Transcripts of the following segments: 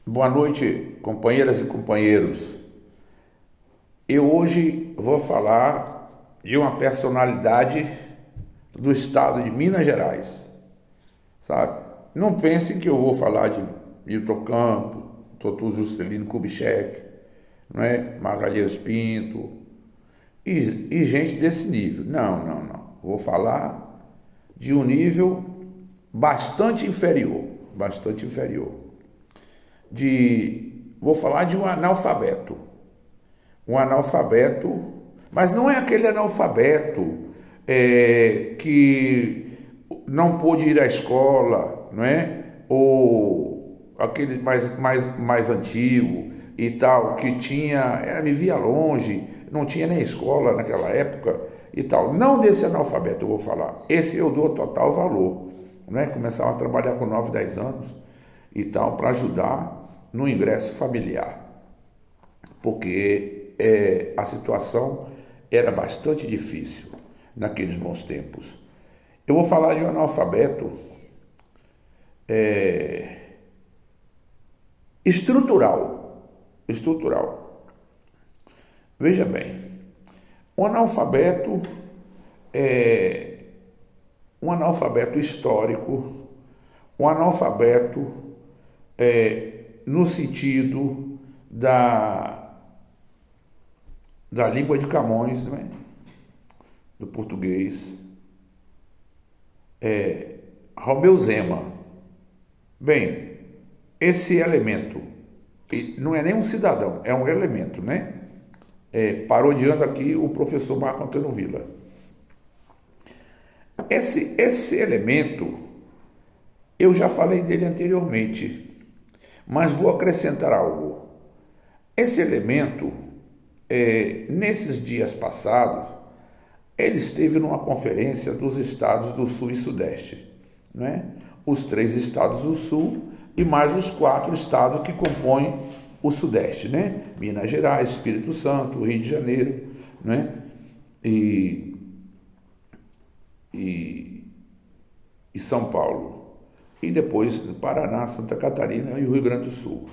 Boa noite, companheiras e companheiros. Eu hoje vou falar de uma personalidade do estado de Minas Gerais, sabe? Não pensem que eu vou falar de Milton Campos, Doutor Juscelino Kubitschek, não é? Magalhães Pinto e gente desse nível. Não. Vou falar de um nível bastante inferior. Vou falar de um analfabeto, mas não é aquele analfabeto que não pôde ir à escola, não é? Ou aquele mais antigo e tal, que vivia longe, não tinha nem escola naquela época e tal. Não desse analfabeto eu vou falar. Esse eu dou total valor, não é? Começava a trabalhar com 9, 10 anos e tal, para ajudar no ingresso familiar, porque a situação era bastante difícil naqueles bons tempos. Eu vou falar de um analfabeto estrutural. Veja bem, um analfabeto um analfabeto histórico, um analfabeto no sentido da língua de Camões, não é? Do português, Romeu Zema. Bem, esse elemento, não é nem um cidadão, é um elemento, né? Parodiando aqui o professor Marco Antônio Villa. Esse elemento, eu já falei dele anteriormente, mas vou acrescentar algo. Esse elemento, nesses dias passados, ele esteve numa conferência dos estados do Sul e Sudeste, né? Os 3 estados do Sul e mais os 4 estados que compõem o Sudeste, né? Minas Gerais, Espírito Santo, Rio de Janeiro, né? E São Paulo. E depois Paraná, Santa Catarina e o Rio Grande do Sul.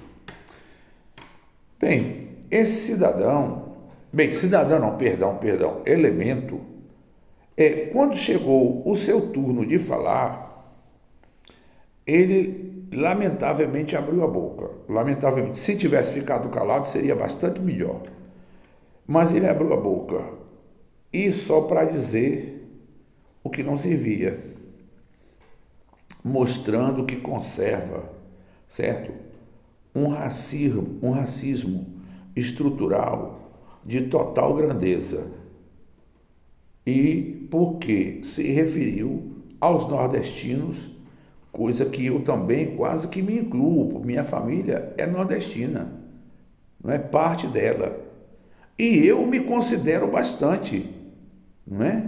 Bem, elemento, quando chegou o seu turno de falar, ele lamentavelmente abriu a boca. Lamentavelmente, se tivesse ficado calado seria bastante melhor. Mas ele abriu a boca e só para dizer o que não servia, mostrando que conserva, certo? Um racismo estrutural de total grandeza. E porque se referiu aos nordestinos, coisa que eu também quase que me incluo, minha família é nordestina, não é parte dela. E eu me considero bastante, não é?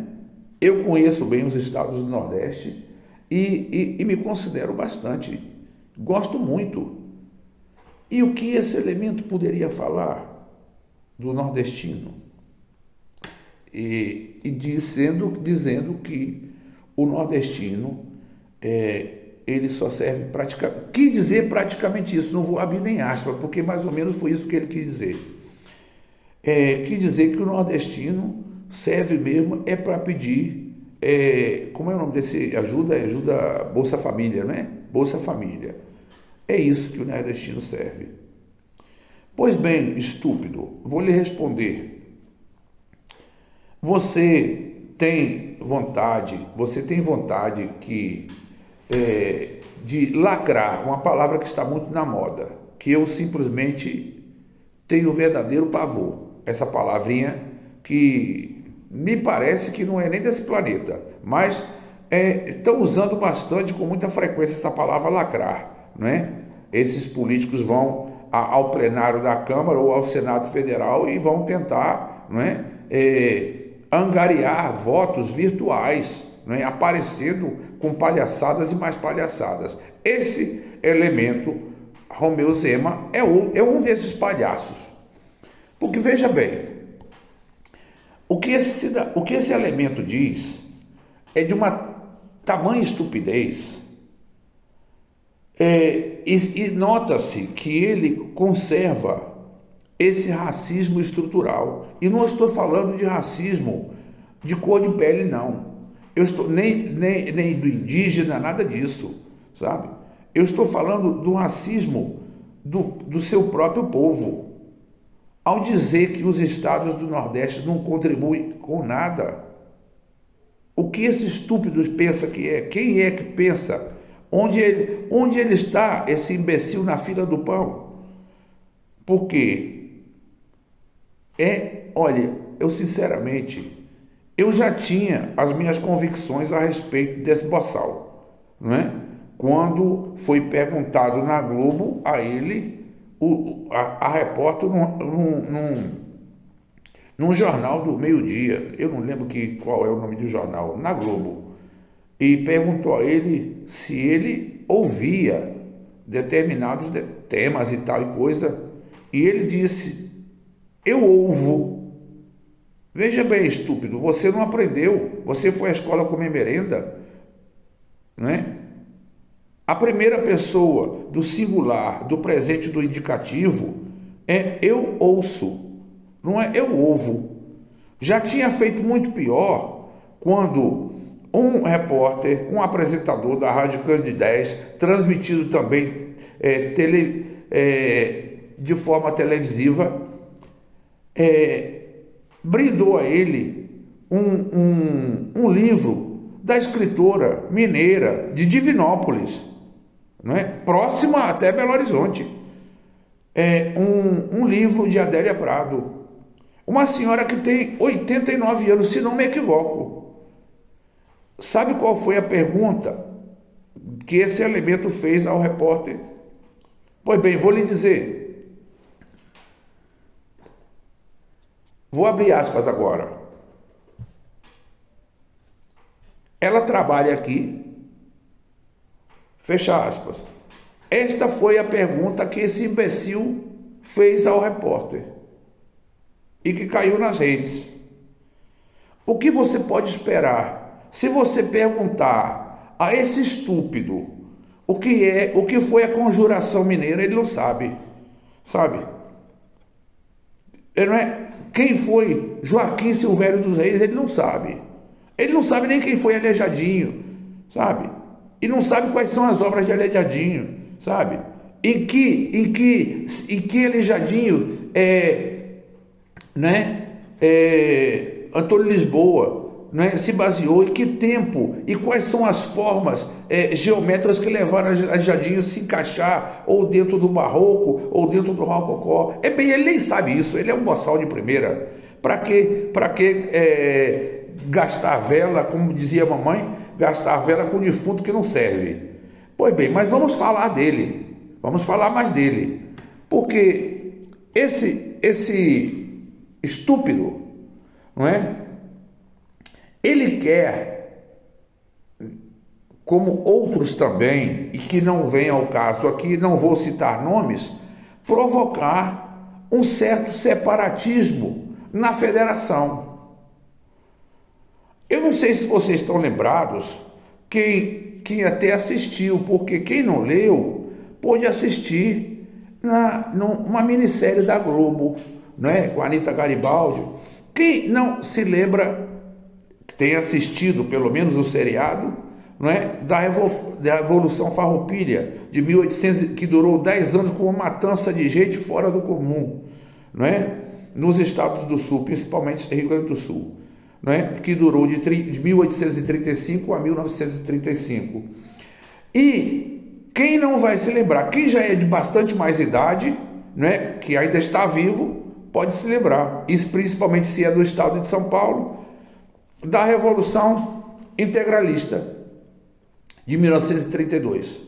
Eu conheço bem os estados do Nordeste e me considero bastante, gosto muito. E o que esse elemento poderia falar do nordestino? Dizendo que o nordestino, ele só serve praticamente... Quis dizer praticamente isso, não vou abrir nem aspas, porque mais ou menos foi isso que ele quis dizer. Quis dizer que o nordestino serve mesmo para pedir... como é o nome desse? Ajuda Bolsa Família, né? Bolsa Família. É isso que o nordestino serve. Pois bem, estúpido, vou lhe responder. Você tem vontade de lacrar, uma palavra que está muito na moda, que eu simplesmente tenho verdadeiro pavor. Essa palavrinha que me parece que não é nem desse planeta, mas estão usando bastante, com muita frequência, essa palavra lacrar, não é? Esses políticos vão ao plenário da Câmara ou ao Senado Federal e vão tentar, não é? Angariar votos virtuais, não é? Aparecendo com palhaçadas e mais palhaçadas. Esse elemento, Romeu Zema, é um desses palhaços. Porque veja bem, o que esse elemento diz é de uma tamanha estupidez e nota-se que ele conserva esse racismo estrutural. E não estou falando de racismo de cor de pele, não. Eu estou nem do indígena, nada disso, sabe? Eu estou falando do racismo do seu próprio povo. Ao dizer que os estados do Nordeste não contribuem com nada, o que esse estúpido pensa que é? Quem é que pensa? Onde ele está, esse imbecil, na fila do pão? Por quê? Olha, eu sinceramente, eu já tinha as minhas convicções a respeito desse boçal, não é? Quando foi perguntado na Globo a ele, a repórter num jornal do meio-dia, eu não lembro qual é o nome do jornal, na Globo, e perguntou a ele se ele ouvia determinados temas e tal e coisa, e ele disse: eu ouvo. Veja bem, estúpido, você não aprendeu, você foi à escola comer merenda, não é? A primeira pessoa do singular, do presente, do indicativo é eu ouço, não é eu ouvo. Já tinha feito muito pior quando um repórter, um apresentador da Rádio Candidez, transmitido também de forma televisiva, brindou a ele um livro da escritora mineira de Divinópolis, não é? Próxima até Belo Horizonte. Um livro de Adélia Prado, uma senhora que tem 89 anos, se não me equivoco. Sabe qual foi a pergunta que esse elemento fez ao repórter? Pois bem, vou lhe dizer. Vou abrir aspas agora. Ela trabalha aqui. Fecha aspas. Esta foi a pergunta que esse imbecil fez ao repórter e que caiu nas redes. O que você pode esperar se você perguntar a esse estúpido o que foi a conjuração mineira? Ele não sabe, sabe? Ele não é, quem foi Joaquim Silvério dos Reis? Ele não sabe. Ele não sabe nem quem foi Aleijadinho, sabe? E não sabe quais são as obras de Aleijadinho, sabe? Em que Aleijadinho Antônio Lisboa, né, se baseou, em que tempo e quais são as formas geométricas que levaram Aleijadinho a se encaixar ou dentro do barroco ou dentro do rococó. Ele nem sabe isso, ele é um boçal de primeira. Para que gastar vela, como dizia a mamãe, gastar vela com defunto que não serve? Pois bem, mas vamos falar dele, vamos falar mais dele, porque esse estúpido, não é? Ele quer, como outros também, e que não vem ao caso aqui, não vou citar nomes, provocar um certo separatismo na federação. Eu não sei se vocês estão lembrados, quem até assistiu, porque quem não leu pôde assistir numa minissérie da Globo, né, com a Anita Garibaldi. Quem não se lembra, tem assistido pelo menos o seriado, não é, da Revolução Farroupilha de 1800, que durou 10 anos, com uma matança de gente fora do comum, não é, nos estados do Sul, principalmente Rio Grande do Sul, não é, que durou de 1835 a 1935. E quem não vai se lembrar, quem já é de bastante mais idade, né, que ainda está vivo, pode se lembrar, isso principalmente se é do estado de São Paulo, da Revolução Integralista de 1932,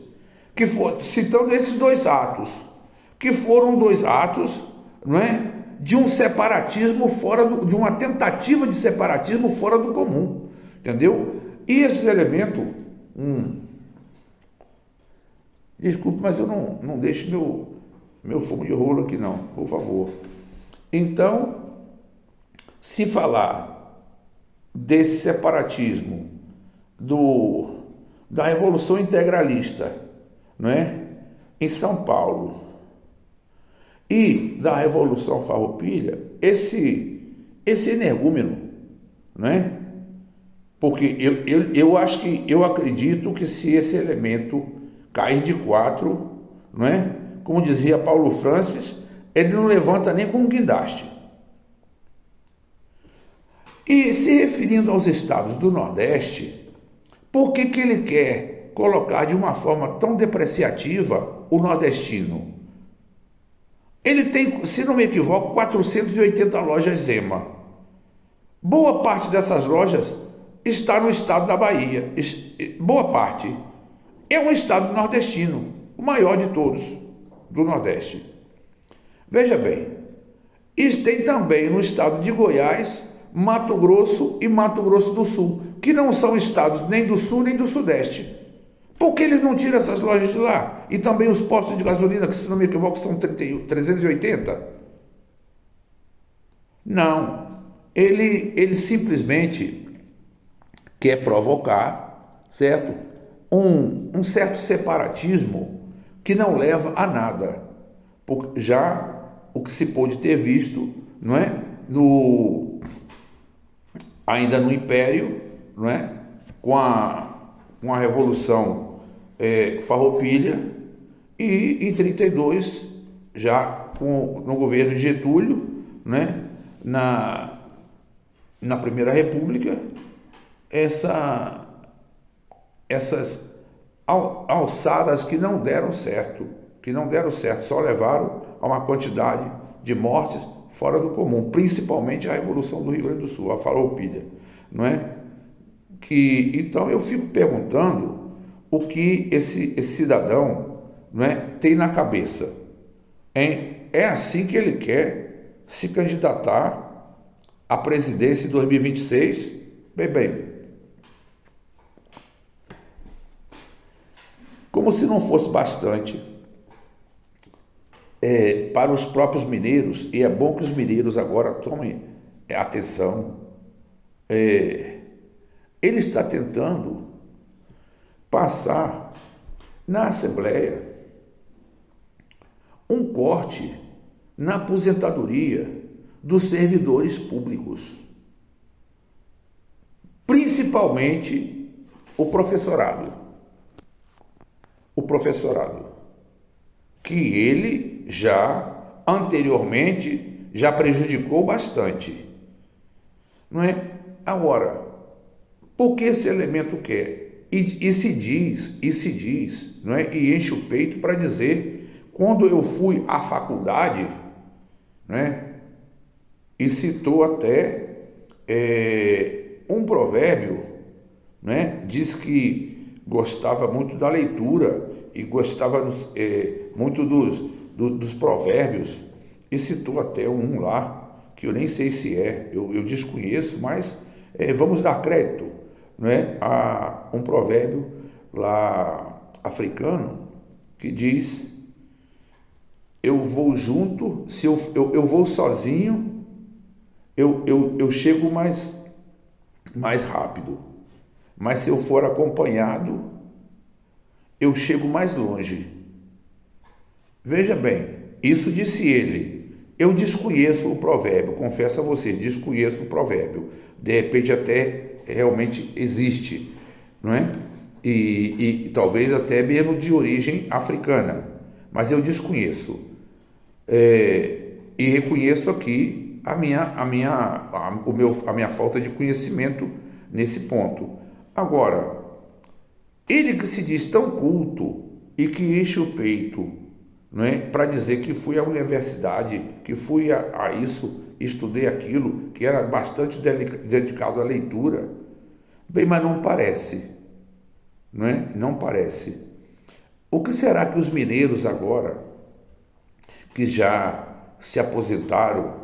que foi, citando esses dois atos, que foram dois atos, não é, de um separatismo de uma tentativa de separatismo fora do comum, entendeu? E esses elementos, desculpe, mas eu não deixo meu fumo de rolo aqui não, por favor. Então, se falar desse separatismo da Revolução Integralista, não é? em São Paulo e da Revolução Farroupilha, esse energúmeno, né? Porque eu acredito que se esse elemento cair de 4, não é? Como dizia Paulo Francis, ele não levanta nem com um guindaste. E se referindo aos estados do Nordeste, por que ele quer colocar de uma forma tão depreciativa o nordestino? Ele tem, se não me equivoco, 480 lojas Zema. Boa parte dessas lojas está no estado da Bahia. Boa parte. É um estado nordestino, o maior de todos do Nordeste. Veja bem, isso tem também no estado de Goiás, Mato Grosso e Mato Grosso do Sul, que não são estados nem do Sul nem do Sudeste. Por que eles não tiram essas lojas de lá? E também os postos de gasolina, que se não me equivoco são 380? Não. Ele simplesmente quer provocar, certo? Um certo separatismo que não leva a nada. Já o que se pôde ter visto, não é? Ainda no Império, não é? Com a Revolução Farroupilha, e em 32, já no governo de Getúlio, né? Na Primeira República, essas alçadas que não deram certo, só levaram a uma quantidade de mortes fora do comum, principalmente a Revolução do Rio Grande do Sul, a Farroupilha, não é? Então eu fico perguntando o que esse cidadão, não é, tem na cabeça, hein? É assim que ele quer se candidatar à presidência em 2026? Bem, como se não fosse bastante para os próprios mineiros, e é bom que os mineiros agora tomem atenção, ele está tentando passar na Assembleia um corte na aposentadoria dos servidores públicos, principalmente o professorado, que ele já anteriormente já prejudicou bastante, não é? Agora, por que esse elemento quer? E se diz, não é? E enche o peito para dizer, quando eu fui à faculdade, né? E citou até um provérbio, né? Diz que gostava muito da leitura e gostava muito dos provérbios, e citou até um lá, que eu nem sei se eu desconheço, mas vamos dar crédito, né, a um provérbio lá africano que diz: eu vou junto, se eu vou sozinho, eu chego mais rápido, mas se eu for acompanhado, eu chego mais longe. Veja bem, isso disse ele. Eu desconheço o provérbio, confesso a vocês, desconheço o provérbio. De repente até realmente existe, não é? E talvez até mesmo de origem africana, mas eu desconheço. E reconheço aqui a minha falta de conhecimento nesse ponto. Agora, ele que se diz tão culto e que enche o peito, não é, para dizer que fui à universidade, que fui a isso, estudei aquilo, que era bastante dedicado à leitura. Bem, mas não parece, não é? Não parece. O que será que os mineiros agora, que já se aposentaram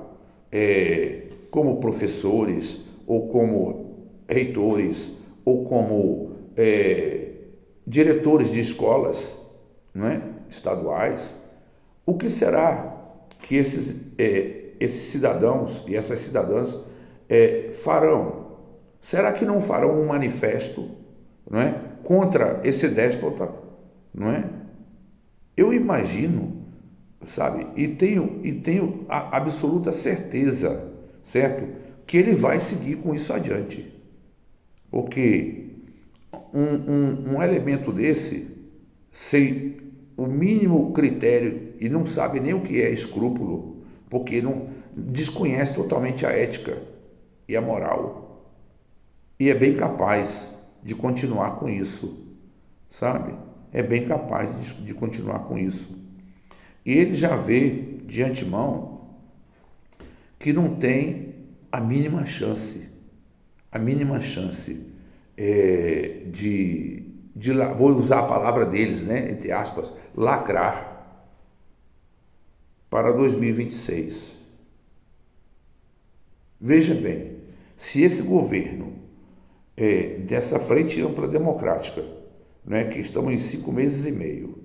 como professores, ou como reitores, ou como diretores de escolas, não é? Estaduais, o que será que esses cidadãos e essas cidadãs farão? Será que não farão um manifesto, não é, contra esse déspota, não é? Eu imagino, sabe, e tenho a absoluta certeza, certo, que ele vai seguir com isso adiante. Porque um elemento desse, sem o mínimo critério, e não sabe nem o que é escrúpulo, porque não desconhece totalmente a ética e a moral, e é bem capaz de continuar com isso, sabe? É bem capaz de continuar com isso. E ele já vê de antemão que não tem a mínima chance vou usar a palavra deles, né, entre aspas, lacrar para 2026. Veja bem, se esse governo dessa frente ampla democrática, né, que estamos em 5 meses e meio,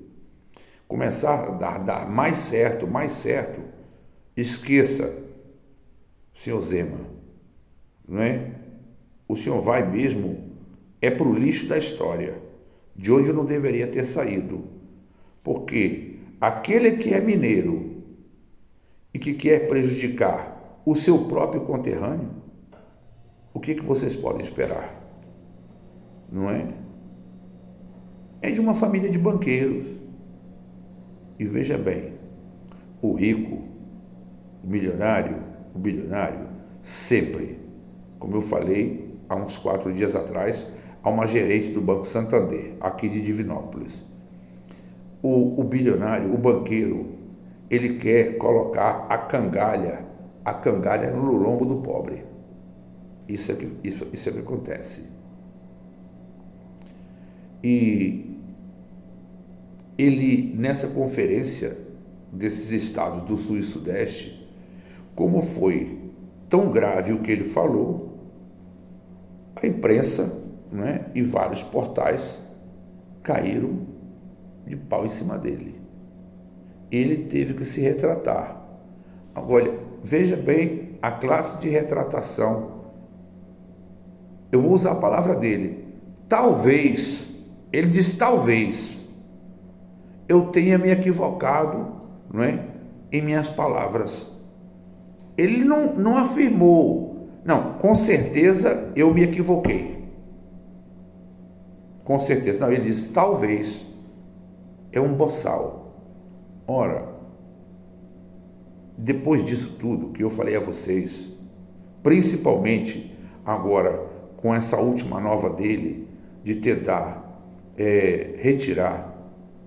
começar a dar mais certo, esqueça, senhor Zema, não é? O senhor vai mesmo para o lixo da história, de onde não deveria ter saído, porque aquele que é mineiro e que quer prejudicar o seu próprio conterrâneo, o que vocês podem esperar? Não é? É de uma família de banqueiros. E veja bem, o rico, o milionário, o bilionário, sempre, como eu falei há uns 4 dias atrás, a uma gerente do Banco Santander, aqui de Divinópolis. O bilionário, o banqueiro, ele quer colocar a cangalha no lombo do pobre. Isso é que acontece. E ele, nessa conferência desses estados do Sul e Sudeste, como foi tão grave o que ele falou, a imprensa, né, e vários portais caíram de pau em cima dele. Ele teve que se retratar. Agora, veja bem a classe de retratação. Eu vou usar a palavra dele. Talvez, ele diz talvez, eu tenha me equivocado, não é, em minhas palavras. Ele não afirmou, não, com certeza eu me equivoquei. Com certeza, não, ele disse talvez, é um boçal. Ora, depois disso tudo que eu falei a vocês, principalmente agora com essa última nova dele, de tentar retirar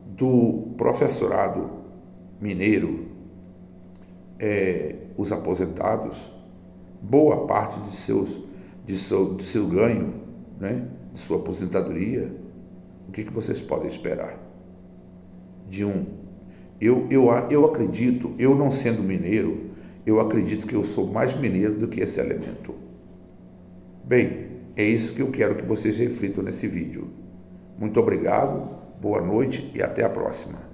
do professorado mineiro os aposentados, boa parte de seu ganho, né, de sua aposentadoria, o que vocês podem esperar? Eu acredito, eu não sendo mineiro, eu acredito que eu sou mais mineiro do que esse elemento. Bem, é isso que eu quero que vocês reflitam nesse vídeo. Muito obrigado, boa noite e até a próxima.